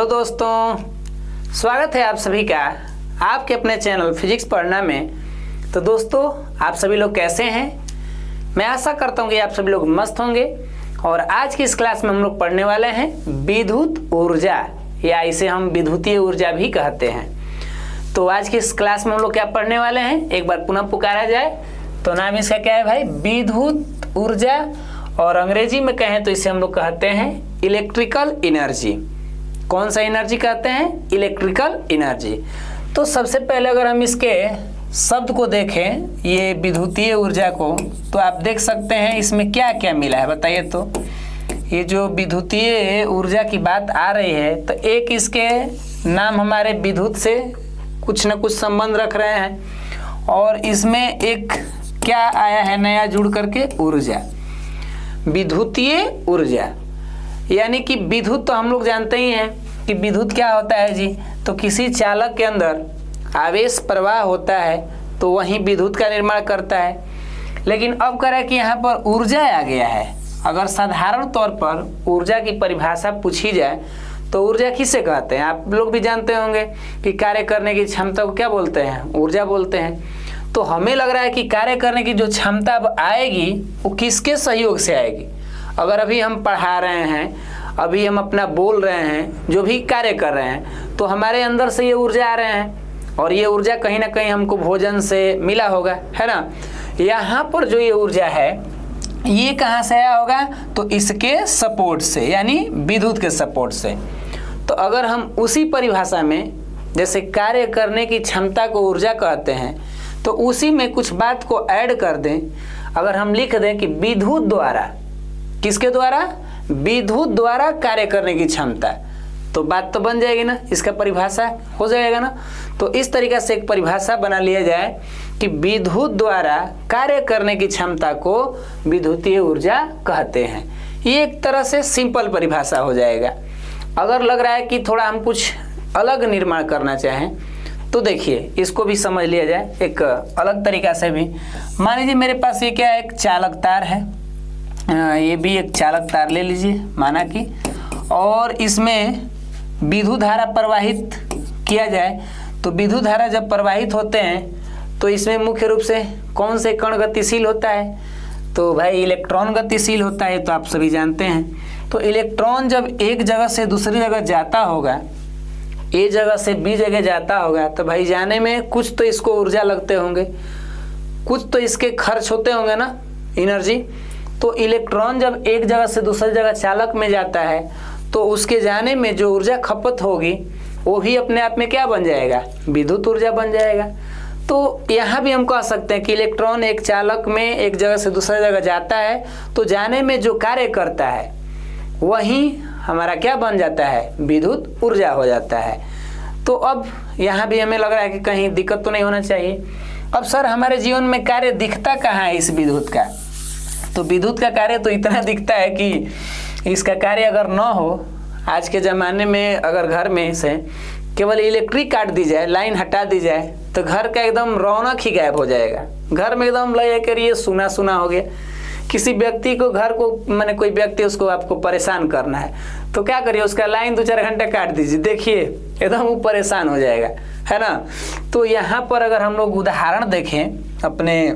Hello दोस्तों, स्वागत है आप सभी का आपके अपने चैनल फिजिक्स पढ़ना में। तो दोस्तों, आप सभी लोग कैसे हैं? मैं आशा करता हूं कि आप सभी लोग मस्त होंगे। और आज की इस क्लास में हम लोग पढ़ने वाले हैं विद्युत ऊर्जा, या इसे हम विद्युतीय ऊर्जा भी कहते हैं। तो आज की इस क्लास में हम लोग क्या पढ़ने वाले हैं, एक बार पुनः पुकारा जाए तो नाम इसका क्या है भाई? विद्युत ऊर्जा। और अंग्रेजी में कहें तो इसे हम लोग कहते हैं इलेक्ट्रिकल एनर्जी। कौन सा एनर्जी कहते हैं? Electrical energy. तो सबसे पहले अगर हम इसके शब्द को देखें, ये विद्युतीय ऊर्जा को, तो आप देख सकते हैं इसमें क्या क्या मिला है, बताइए तो। ये जो विद्युतीय ऊर्जा की बात आ रही है, तो एक इसके नाम हमारे विद्युत से कुछ न कुछ संबंध रख रहे हैं, और इसमें एक क्या आया है नया जुड़ करके? ऊर्जा। विद्युतीय ऊर्जा यानी कि विद्युत तो हम लोग जानते ही हैं कि विद्युत क्या होता है जी। तो किसी चालक के अंदर आवेश प्रवाह होता है तो वही विद्युत का निर्माण करता है। लेकिन अब कह रहा है कि यहाँ पर ऊर्जा आ गया है। अगर साधारण तौर पर ऊर्जा की परिभाषा पूछी जाए तो ऊर्जा किसे कहते हैं? आप लोग भी जानते होंगे कि कार्य करने की क्षमता को क्या बोलते हैं? ऊर्जा बोलते हैं। तो हमें लग रहा है कि कार्य करने की जो क्षमता अब आएगी वो किसके सहयोग से आएगी? अगर अभी हम पढ़ा रहे हैं, अभी हम अपना बोल रहे हैं, जो भी कार्य कर रहे हैं, तो हमारे अंदर से ये ऊर्जा आ रहे हैं, और ये ऊर्जा कहीं ना कहीं हमको भोजन से मिला होगा, है ना। यहाँ पर जो ये ऊर्जा है ये कहाँ से आया होगा? तो इसके सपोर्ट से, यानी विद्युत के सपोर्ट से। तो अगर हम उसी परिभाषा में जैसे कार्य करने की क्षमता को ऊर्जा कहते हैं, तो उसी में कुछ बात को ऐड कर दें। अगर हम लिख दें कि विद्युत द्वारा, किसके द्वारा? विद्युत द्वारा कार्य करने की क्षमता, तो बात तो बन जाएगी ना, इसका परिभाषा हो जाएगा ना। तो इस तरीके से एक परिभाषा बना लिया जाए कि विद्युत द्वारा कार्य करने की क्षमता को विद्युतीय ऊर्जा कहते हैं। ये एक तरह से सिंपल परिभाषा हो जाएगा। अगर लग रहा है कि थोड़ा हम कुछ अलग निर्माण करना चाहें, तो देखिए इसको भी समझ लिया जाए एक अलग तरीका से भी। मान लीजिए मेरे पास ये क्या है? एक चालक तार है। ये भी एक चालक तार ले लीजिए माना कि, और इसमें विद्युत धारा प्रवाहित किया जाए। तो विद्युत धारा जब प्रवाहित होते हैं तो इसमें मुख्य रूप से कौन से कण गतिशील होता है? तो भाई इलेक्ट्रॉन गतिशील होता है, तो आप सभी जानते हैं। तो इलेक्ट्रॉन जब एक जगह से दूसरी जगह जाता होगा, ए जगह से बी जगह जाता होगा, तो भाई जाने में कुछ तो इसको ऊर्जा लगते होंगे, कुछ तो इसके खर्च होते होंगे ना, एनर्जी। तो इलेक्ट्रॉन जब एक जगह से दूसरी जगह चालक में जाता है तो उसके जाने में जो ऊर्जा खपत होगी वो भी अपने आप में क्या बन जाएगा? विद्युत ऊर्जा बन जाएगा। तो यहाँ भी हम कह सकते हैं कि इलेक्ट्रॉन एक चालक में एक जगह से दूसरी जगह जाता है, तो जाने में जो कार्य करता है वही हमारा क्या बन जाता है? विद्युत ऊर्जा हो जाता है। तो अब यहाँ भी हमें लग रहा है कि कहीं दिक्कत तो नहीं होना चाहिए। अब सर हमारे जीवन में कार्य दिखता कहाँ है इस विद्युत का? तो विद्युत का कार्य तो इतना दिखता है कि इसका कार्य अगर न हो, आज के ज़माने में अगर घर में से केवल इलेक्ट्रिक काट दी जाए, लाइन हटा दी जाए, तो घर का एकदम रौनक ही गायब हो जाएगा। घर में एकदम लगेगा कि ये सुना सुना हो गया। किसी व्यक्ति को, घर को, माने कोई व्यक्ति उसको आपको परेशान करना है, तो क्या करिए? उसका लाइन 2-4 घंटे काट दीजिए, देखिए एकदम वो परेशान हो जाएगा, है ना। तो यहाँ पर अगर हम लोग उदाहरण देखें अपने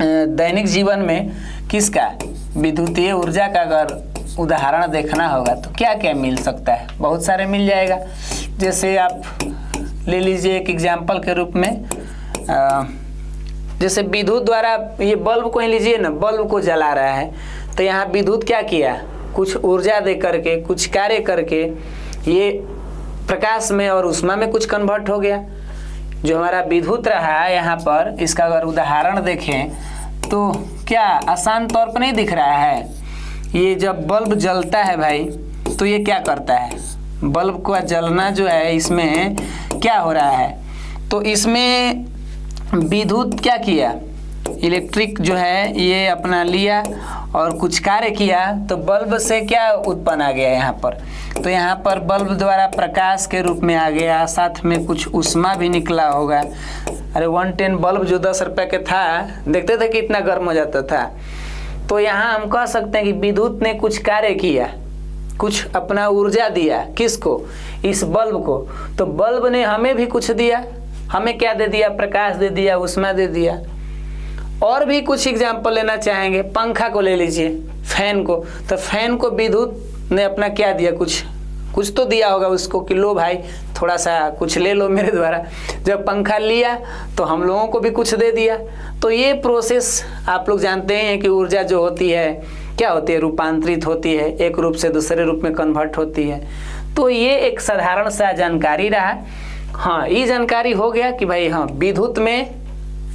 दैनिक जीवन में, किसका? विद्युतीय ऊर्जा का अगर उदाहरण देखना होगा तो क्या क्या मिल सकता है? बहुत सारे मिल जाएगा। जैसे आप ले लीजिए एक एग्जाम्पल के रूप में, जैसे विद्युत द्वारा ये बल्ब को ही लीजिए ना, बल्ब को जला रहा है, तो यहाँ विद्युत क्या किया? कुछ ऊर्जा दे करके, कुछ कार्य करके ये प्रकाश में और ऊष्मा में कुछ कन्वर्ट हो गया। जो हमारा विद्युत रहा है यहाँ पर, इसका अगर उदाहरण देखें तो क्या आसान तौर पर नहीं दिख रहा है? ये जब बल्ब जलता है भाई, तो ये क्या करता है? बल्ब का जलना जो है, इसमें क्या हो रहा है? तो इसमें विद्युत क्या किया? इलेक्ट्रिक जो है ये अपना लिया और कुछ कार्य किया, तो बल्ब से क्या उत्पन्न आ गया यहाँ पर? तो यहाँ पर बल्ब द्वारा प्रकाश के रूप में आ गया, साथ में कुछ ऊष्मा भी निकला होगा। अरे 110 बल्ब जो 10 रुपये के था, देखते थे कि इतना गर्म हो जाता था। तो यहाँ हम कह सकते हैं कि विद्युत ने कुछ कार्य किया, कुछ अपना ऊर्जा दिया, किसको? इस बल्ब को। तो बल्ब ने हमें भी कुछ दिया, हमें क्या दे दिया? प्रकाश दे दिया, ऊष्मा दे दिया। और भी कुछ एग्जाम्पल लेना चाहेंगे, पंखा को ले लीजिए, फैन को। तो फैन को विद्युत ने अपना क्या दिया? कुछ तो दिया होगा उसको कि लो भाई थोड़ा सा कुछ ले लो मेरे द्वारा। जब पंखा लिया तो हम लोगों को भी कुछ दे दिया। तो ये प्रोसेस आप लोग जानते हैं कि ऊर्जा जो होती है क्या होती है? रूपांतरित होती है, एक रूप से दूसरे रूप में कन्वर्ट होती है। तो ये एक साधारण सा जानकारी रहा। हाँ, ये जानकारी हो गया कि भाई हाँ, विद्युत में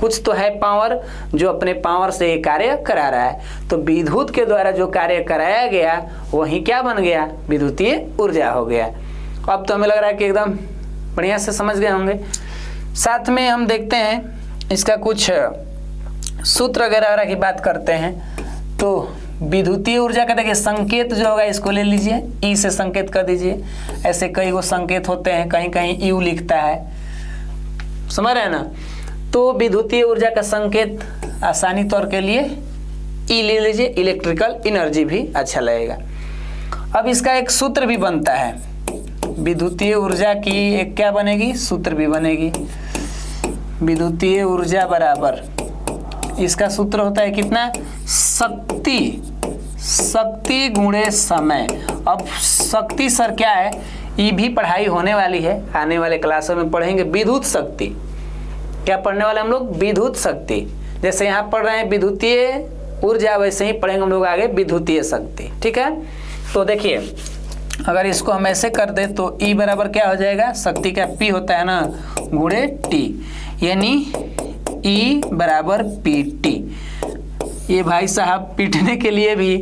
कुछ तो है पावर जो अपने पावर से ये कार्य करा रहा है। तो विद्युत के द्वारा जो कार्य कराया गया वही क्या बन गया? विद्युतीय ऊर्जा हो गया। अब तो हमें लग रहा है कि एकदम बढ़िया से समझ गए होंगे। साथ में हम देखते हैं इसका कुछ सूत्र वगैरह की बात करते हैं। तो विद्युतीय ऊर्जा का देखिए संकेत जो होगा इसको ले लीजिए, ई से संकेत कर दीजिए। ऐसे कई वो संकेत होते हैं, कहीं कहीं यू लिखता है, समझ रहे हैं ना? तो विद्युतीय ऊर्जा का संकेत आसानी तौर के लिए ई ले लीजिए, इलेक्ट्रिकल एनर्जी भी अच्छा लगेगा। अब इसका एक सूत्र भी बनता है, विद्युतीय ऊर्जा की एक क्या बनेगी? सूत्र भी बनेगी। विद्युतीय ऊर्जा बराबर, इसका सूत्र होता है कितना? शक्ति गुणे समय। अब शक्ति सर क्या है? ये भी पढ़ाई होने वाली है, आने वाले क्लासों में पढ़ेंगे विद्युत शक्ति। क्या पढ़ने वाले हम लोग? विद्युत शक्ति। जैसे यहाँ पढ़ रहे हैं विद्युतीय ऊर्जा, वैसे ही पढ़ेंगे हम लोग आगे विद्युतीय शक्ति। ठीक है, तो देखिए अगर इसको हम ऐसे कर दे तो E बराबर क्या हो जाएगा? शक्ति का P होता है ना, गुणे T, यानी E बराबर PT। ये भाई साहब पीटने के लिए भी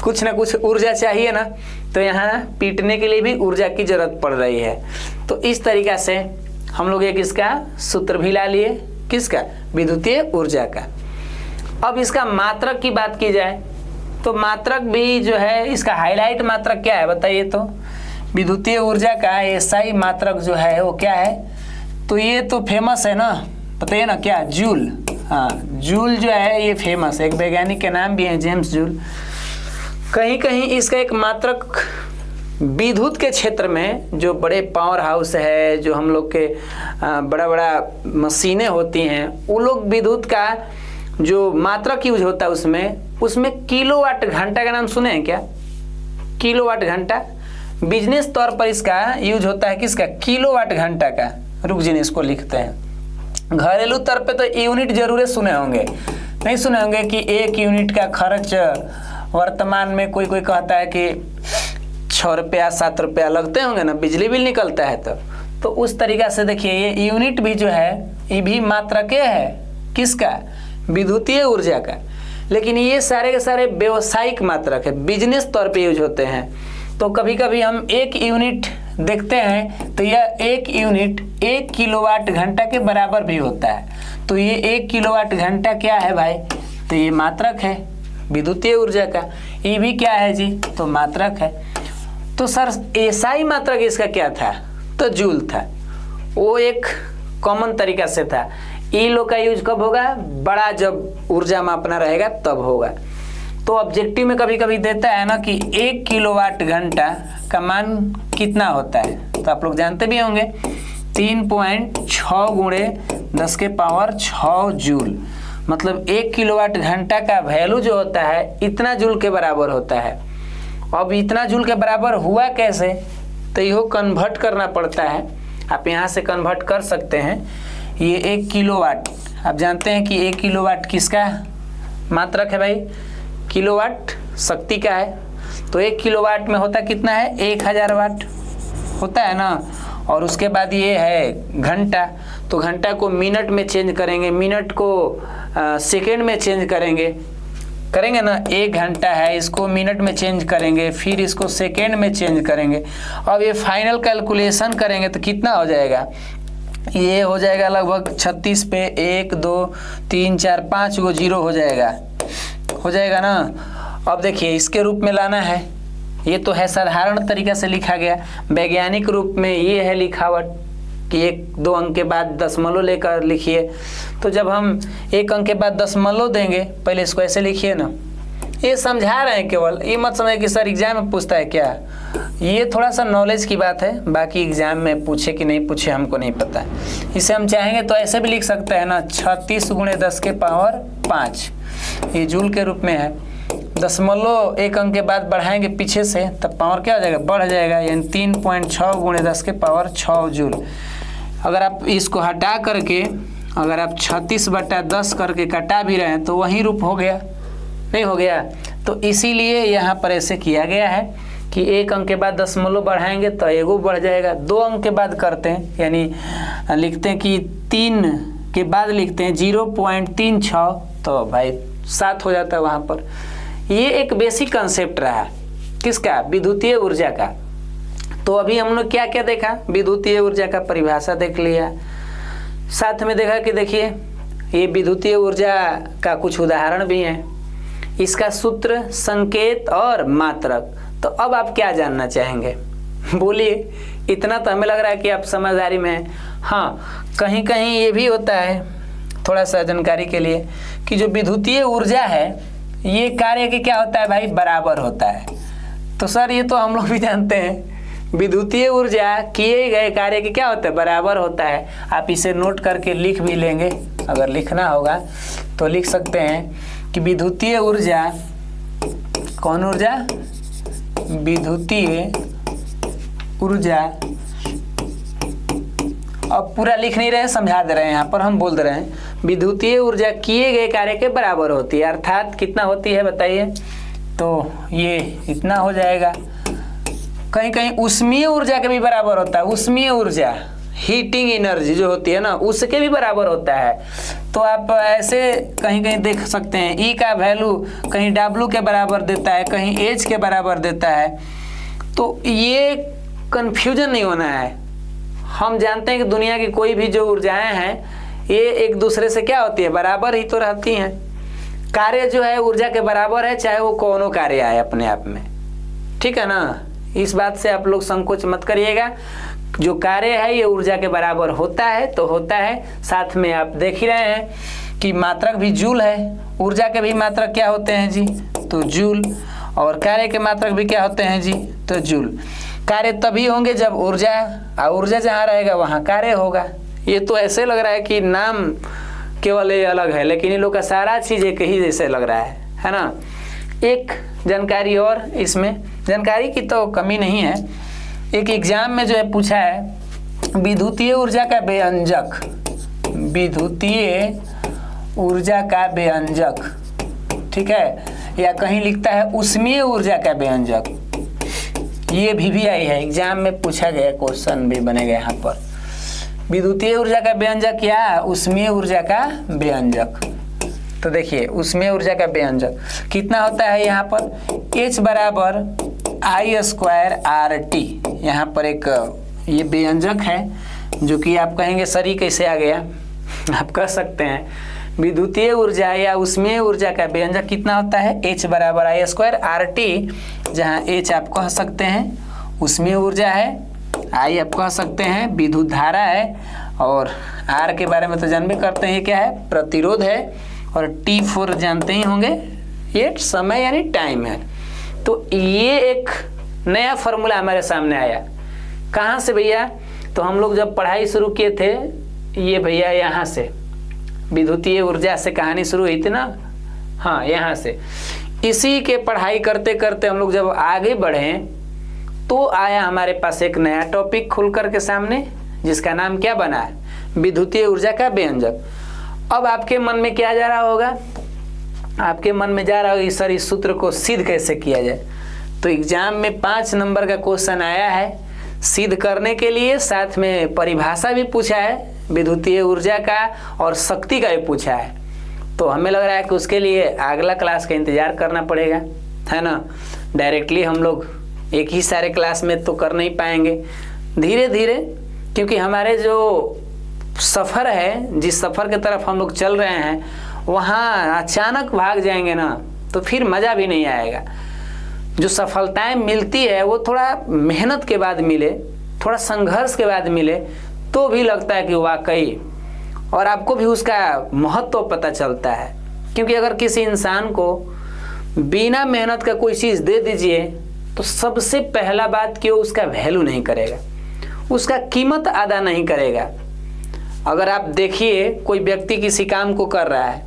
कुछ ना कुछ ऊर्जा चाहिए ना, तो यहाँ पीटने के लिए भी ऊर्जा की जरूरत पड़ रही है। तो इस तरीका से हम लोग एक इसका सूत्र भी ला लिए, किसका? विद्युतीय ऊर्जा का। अब इसका मात्रक की बात की जाए तो मात्रक भी जो है, इसका हाईलाइट मात्रक क्या है बताइए? तो विद्युतीय ऊर्जा का एसआई मात्रक जो है वो क्या है? तो ये तो फेमस है ना, बताइए ना क्या? जूल। हाँ, जूल जो है ये फेमस है, एक वैज्ञानिक के नाम भी है जेम्स जूल। कहीं कहीं इसका एक मात्रक विद्युत के क्षेत्र में जो बड़े पावर हाउस है, जो हम लोग के बड़ा बड़ा मशीनें होती हैं, वो लोग विद्युत का जो मात्रक यूज होता है उसमें किलोवाट घंटा का नाम सुने हैं क्या? किलोवाट घंटा। बिजनेस तौर पर इसका यूज होता है किसका? किलोवाट घंटा का। रुक जी, इसको लिखते हैं। घरेलू तौर पे तो यूनिट जरूर सुने होंगे, नहीं सुने होंगे कि 1 यूनिट का खर्च वर्तमान में कोई कहता है कि 6 रुपया 7 रुपया लगते होंगे ना, बिजली बिल निकलता है। तो उस तरीका से देखिए ये यूनिट भी जो है ये भी मात्रक है, किसका? विद्युतीय ऊर्जा का। लेकिन ये सारे के सारे व्यावसायिक मात्रक है, बिजनेस तौर पे यूज होते हैं। तो कभी कभी हम 1 यूनिट देखते हैं तो यह 1 यूनिट 1 किलोवाट घंटा के बराबर भी होता है। तो ये 1 किलोवाट घंटा क्या है भाई? तो ये मात्रक है विद्युतीय ऊर्जा का। ये भी क्या है जी? तो मात्रक है। तो सर एसआई मात्रक इसका क्या था? तो जूल था। वो एक कॉमन तरीका से था। ई लो का यूज कब होगा? बड़ा जब ऊर्जा मापना रहेगा तब होगा। तो ऑब्जेक्टिव में कभी कभी देता है ना कि 1 किलोवाट घंटा का मान कितना होता है? तो आप लोग जानते भी होंगे 3.6 गुणे 10 के पावर 6 जूल। मतलब 1 किलोवाट घंटा का वैल्यू जो होता है इतना जूल के बराबर होता है। अब इतना जूल के बराबर हुआ कैसे? तो यहो कन्वर्ट करना पड़ता है। आप यहाँ से कन्वर्ट कर सकते हैं। ये 1 किलोवाट, आप जानते हैं कि 1 किलोवाट किसका मात्रक है भाई? किलोवाट शक्ति का है। तो 1 किलोवाट में होता कितना है? 1000 वाट होता है ना। और उसके बाद ये है घंटा, तो घंटा को मिनट में चेंज करेंगे, मिनट को सेकेंड में चेंज करेंगे ना। 1 घंटा है, इसको मिनट में चेंज करेंगे, फिर इसको सेकेंड में चेंज करेंगे। अब ये फाइनल कैलकुलेशन करेंगे तो कितना हो जाएगा? ये हो जाएगा लगभग 36 पे 1 2 3 4 5 गो जीरो हो जाएगा ना। अब देखिए इसके रूप में लाना है। ये तो है साधारण तरीका से लिखा गया। वैज्ञानिक रूप में ये है लिखावट कि 1-2 अंक के बाद दशमलव लेकर लिखिए। तो जब हम 1 अंक के बाद दशमलव देंगे, पहले इसको ऐसे लिखिए ना, ये समझा रहे हैं केवल, ये मत समझे कि सर एग्जाम में पूछता है क्या। ये थोड़ा सा नॉलेज की बात है, बाकी एग्जाम में पूछे कि नहीं पूछे हमको नहीं पता। इसे हम चाहेंगे तो ऐसे भी लिख सकते हैं ना, 36 × 10 के पावर 5, ये जूल के रूप में है। दशमलव एक अंक के बाद बढ़ाएंगे पीछे से, तब पावर क्या हो जाएगा, बढ़ जाएगा, यानी 3.6 × 10 के पावर 6 जूल। अगर आप इसको हटा करके अगर आप 36/10 करके कटा भी रहे हैं तो वही रूप हो गया, नहीं हो गया। तो इसीलिए यहाँ पर ऐसे किया गया है कि एक अंक के बाद दशमलव बढ़ाएंगे तो एगो बढ़ जाएगा। 2 अंक के बाद करते हैं, यानी लिखते हैं कि 3 के बाद लिखते हैं 0.36, तो भाई 7 हो जाता है वहाँ पर। ये एक बेसिक कंसेप्ट रहा किसका, विद्युतीय ऊर्जा का। तो अभी हम लोग क्या क्या देखा, विद्युतीय ऊर्जा का परिभाषा देख लिया, साथ में देखा कि देखिए ये विद्युतीय ऊर्जा का कुछ उदाहरण भी हैं, इसका सूत्र, संकेत और मात्रक। तो अब आप क्या जानना चाहेंगे, बोलिए। इतना तो हमें लग रहा है कि आप समझदारी में हैं। हाँ, कहीं कहीं ये भी होता है, थोड़ा सा जानकारी के लिए, कि जो विद्युतीय ऊर्जा है ये कार्य के क्या होता है भाई, बराबर होता है। तो सर ये तो हम लोग भी जानते हैं, विद्युतीय ऊर्जा किए गए कार्य के क्या होता है, बराबर होता है। आप इसे नोट करके लिख भी लेंगे, अगर लिखना होगा तो लिख सकते हैं कि विद्युतीय ऊर्जा, कौन ऊर्जा, विद्युतीय ऊर्जा। अब पूरा लिख नहीं रहे, समझा दे रहे हैं, यहाँ पर हम बोल दे रहे हैं विद्युतीय ऊर्जा किए गए कार्य के बराबर होती है। अर्थात कितना होती है बताइए, तो ये इतना हो जाएगा। कहीं कहीं उष्मीय ऊर्जा के भी बराबर होता है, उष्मीय ऊर्जा, हीटिंग एनर्जी जो होती है ना, उसके भी बराबर होता है। तो आप ऐसे कहीं कहीं देख सकते हैं, ई का वैल्यू कहीं W के बराबर देता है, कहीं H के बराबर देता है। तो ये कन्फ्यूजन नहीं होना है। हम जानते हैं कि दुनिया की कोई भी जो ऊर्जाएं हैं ये एक दूसरे से क्या होती है, बराबर ही तो रहती हैं। कार्य जो है ऊर्जा के बराबर है, चाहे वो कौनो कार्य आए अपने आप में, ठीक है ना। इस बात से आप लोग संकोच मत करिएगा, जो कार्य है ये ऊर्जा के बराबर होता है तो होता है। साथ में आप देख ही रहे हैं कि मात्रक भी जूल है, ऊर्जा के भी मात्रक क्या होते हैं जी, तो जूल, और कार्य के मात्रक भी क्या होते हैं जी, तो जूल। कार्य तभी होंगे जब ऊर्जा, और ऊर्जा जहाँ रहेगा वहाँ कार्य होगा। ये तो ऐसे लग रहा है कि नाम केवल ये अलग है, लेकिन इन लोग का सारा चीज़ एक ही जैसे लग रहा है ना। एक जानकारी और, इसमें जानकारी की तो कमी नहीं है, एक एग्जाम में जो है पूछा है विद्युतीय ऊर्जा का व्यंजक, विद्युतीय ऊर्जा का व्यंजक, ठीक है, या कहीं लिखता है उष्मीय ऊर्जा का व्यंजक। ये भी आई है, एग्जाम में पूछा गया, क्वेश्चन भी बनेगा यहाँ पर, विद्युतीय ऊर्जा का व्यंजक या उष्मीय ऊर्जा का व्यंजक। तो देखिए उष्मीय ऊर्जा का व्यंजक कितना होता है, यहाँ पर H बराबर I² RT। यहाँ पर एक ये व्यंजक है जो कि आप कहेंगे सर ही कैसे आ गया, आप कह सकते हैं विद्युतीय ऊर्जा या उष्मीय ऊर्जा का व्यंजक कितना होता है, H बराबर I² RT, जहाँ H आप कह सकते हैं उष्मीय ऊर्जा है, I आप कह सकते हैं विद्युत धारा है, और R के बारे में तो जानबे करते हैं ये क्या है, प्रतिरोध है, और T4 जानते ही होंगे ये समय यानी टाइम है। तो ये एक नया फॉर्मूला हमारे सामने आया, कहाँ से भैया, तो हम लोग जब पढ़ाई शुरू किए थे, ये भैया यहाँ से विद्युतीय ऊर्जा से कहानी शुरू हुई थी ना, हाँ यहाँ से। इसी के पढ़ाई करते करते हम लोग जब आगे बढ़े तो आया हमारे पास एक नया टॉपिक खुल कर के सामने, जिसका नाम क्या बना है, विद्युतीय ऊर्जा का व्यंजक। अब आपके मन में क्या जा रहा होगा, आपके मन में जा रहा होगा कि सर इस सूत्र को सिद्ध कैसे किया जाए। तो एग्जाम में 5 नंबर का क्वेश्चन आया है सिद्ध करने के लिए, साथ में परिभाषा भी पूछा है विद्युतीय ऊर्जा का, और शक्ति का भी पूछा है। तो हमें लग रहा है कि उसके लिए अगला क्लास का इंतजार करना पड़ेगा, है ना। डायरेक्टली हम लोग एक ही सारे क्लास में तो कर नहीं पाएंगे, धीरे धीरे, क्योंकि हमारे जो सफ़र है, जिस सफ़र की तरफ हम लोग चल रहे हैं, वहाँ अचानक भाग जाएंगे ना तो फिर मज़ा भी नहीं आएगा। जो सफलताएं मिलती है वो थोड़ा मेहनत के बाद मिले, थोड़ा संघर्ष के बाद मिले, तो भी लगता है कि वाकई, और आपको भी उसका महत्व पता चलता है। क्योंकि अगर किसी इंसान को बिना मेहनत का कोई चीज़ दे दीजिए तो सबसे पहला बात कि वो उसका वैल्यू नहीं करेगा, उसका कीमत अदा नहीं करेगा। अगर आप देखिए कोई व्यक्ति किसी काम को कर रहा है,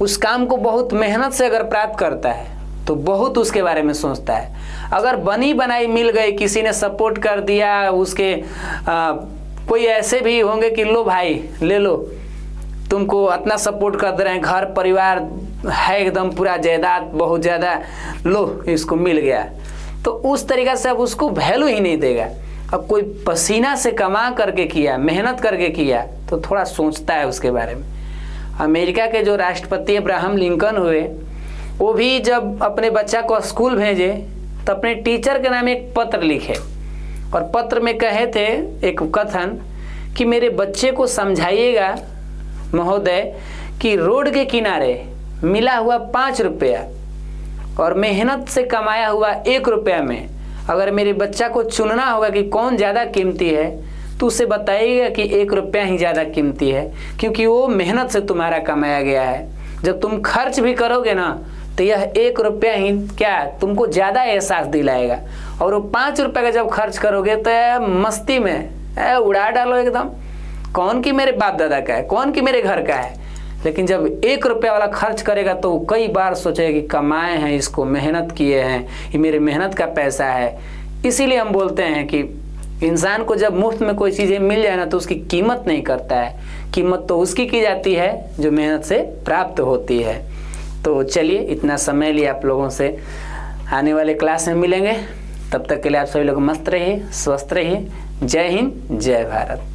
उस काम को बहुत मेहनत से अगर प्राप्त करता है तो बहुत उसके बारे में सोचता है। अगर बनी बनाई मिल गई, किसी ने सपोर्ट कर दिया, उसके कोई ऐसे भी होंगे कि लो भाई ले लो, तुमको इतना सपोर्ट कर दे रहे हैं, घर परिवार है एकदम पूरा जायदाद बहुत ज़्यादा, लो इसको मिल गया, तो उस तरीक़ा से अब उसको वैल्यू ही नहीं देगा। अब कोई पसीना से कमा करके किया, मेहनत करके किया, तो थोड़ा सोचता है उसके बारे में। अमेरिका के जो राष्ट्रपति अब्राहम लिंकन हुए, वो भी जब अपने बच्चा को स्कूल भेजे तो अपने टीचर के नाम एक पत्र लिखे और पत्र में कहे थे एक कथन कि मेरे बच्चे को समझाइएगा महोदय कि रोड के किनारे मिला हुआ 5 रुपया और मेहनत से कमाया हुआ 1 रुपया में अगर मेरे बच्चा को चुनना होगा कि कौन ज़्यादा कीमती है, तो उसे बताइएगा कि 1 रुपया ही ज़्यादा कीमती है, क्योंकि वो मेहनत से तुम्हारा कमाया गया है। जब तुम खर्च भी करोगे ना तो यह 1 रुपया ही क्या तुमको ज़्यादा एहसास दिलाएगा, और वो 5 रुपये का जब खर्च करोगे तो मस्ती में उड़ा डालो एकदम, कौन कि मेरे बाप दादा का है, कौन कि मेरे घर का है। लेकिन जब 1 रुपया वाला खर्च करेगा तो वो कई बार सोचेगा कि कमाए हैं, इसको मेहनत किए हैं, ये मेरे मेहनत का पैसा है। इसीलिए हम बोलते हैं कि इंसान को जब मुफ्त में कोई चीज़ें मिल जाए ना तो उसकी कीमत नहीं करता है, कीमत तो उसकी की जाती है जो मेहनत से प्राप्त होती है। तो चलिए, इतना समय लिया आप लोगों से, आने वाले क्लास में मिलेंगे। तब तक के लिए आप सभी लोग मस्त रहिए, स्वस्थ रहिए। जय हिंद, जय भारत।